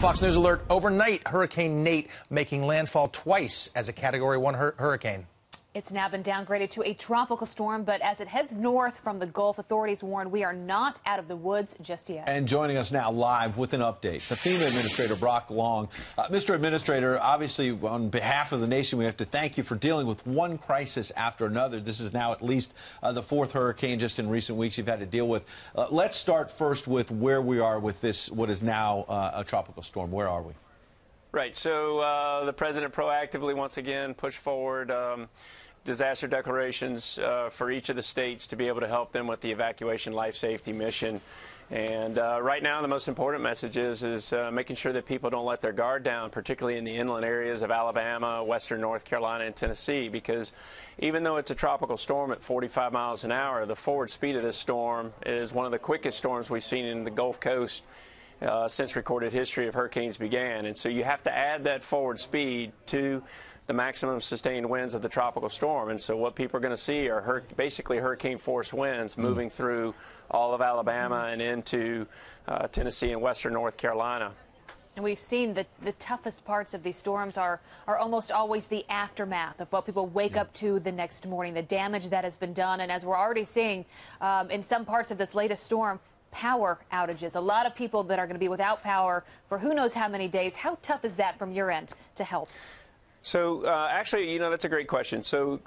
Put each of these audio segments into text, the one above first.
Fox News alert overnight. Hurricane Nate making landfall twice as a Category 1 hurricane. It's now been downgraded to a tropical storm, but as it heads north from the Gulf, authorities warn we are not out of the woods just yet. And joining us now live with an update, the FEMA Administrator, Brock Long. Mr. Administrator, obviously on behalf of the nation, we have to thank you for dealing with one crisis after another. This is now at least the fourth hurricane just in recent weeks you've had to deal with. Let's start first with where we are with this, what is now a tropical storm. Where are we? Right. So the president proactively once again pushed forward disaster declarations for each of the states to be able to help them with the evacuation life safety mission. And right now, the most important message is making sure that people don't let their guard down, particularly in the inland areas of Alabama, western North Carolina, and Tennessee, because even though it's a tropical storm at 45 miles an hour, the forward speed of this storm is one of the quickest storms we've seen in the Gulf Coast since recorded history of hurricanes began. And so you have to add that forward speed to the maximum sustained winds of the tropical storm. And so what people are going to see are basically hurricane force winds moving through all of Alabama and into Tennessee and western North Carolina. And we've seen that the toughest parts of these storms are almost always the aftermath of what people wake up to the next morning, the damage that has been done. And as we're already seeing in some parts of this latest storm, power outages. A lot of people that are going to be without power for who knows how many days. How tough is that from your end to help? So actually, you know, that's a great question. So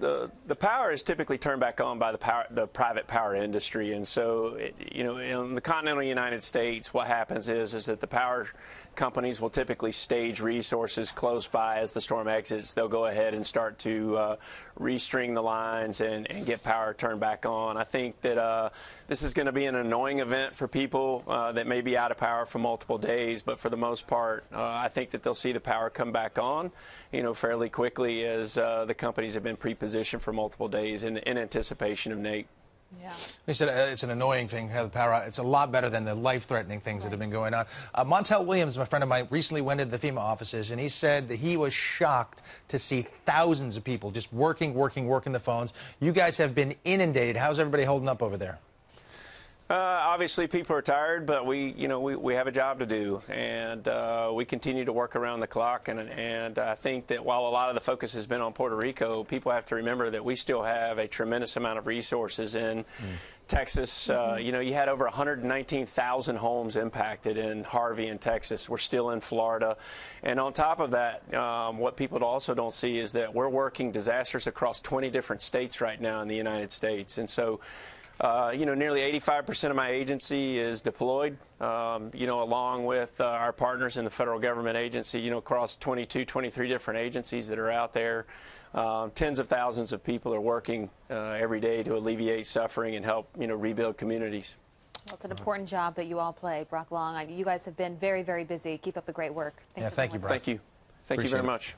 the power is typically turned back on by the private power industry. And so, you know, in the continental United States, what happens is that the power companies will typically stage resources close by as the storm exits. They'll go ahead and start to restring the lines and get power turned back on. I think that this is going to be an annoying event for people that may be out of power for multiple days, but for the most part, I think that they'll see the power come back on, you know, fairly quickly as the companies have been pre-positioned for multiple days in anticipation of Nate. Yeah. He said it's an annoying thing to have the power out. It's a lot better than the life-threatening things that have been going on. Montel Williams, my friend of mine, recently went into the FEMA offices, and he said that he was shocked to see thousands of people just working the phones. You guys have been inundated. How's everybody holding up over there? Obviously, people are tired, but we have a job to do, and we continue to work around the clock. And I think that while a lot of the focus has been on Puerto Rico, people have to remember that we still have a tremendous amount of resources in Texas. You know, you had over 119,000 homes impacted in Harvey in Texas. We're still in Florida. And on top of that, what people also don't see is that we're working disasters across 20 different states right now in the United States. And so, you know, nearly 85% of my agency is deployed, you know, along with our partners in the federal government agency, you know, across 23 different agencies that are out there. Tens of thousands of people are working every day to alleviate suffering and help, you know, rebuild communities. Well, it's an important job that you all play, Brock Long. You guys have been very, very busy. Keep up the great work. Thank you, Brock. Thank you. Thank you very much.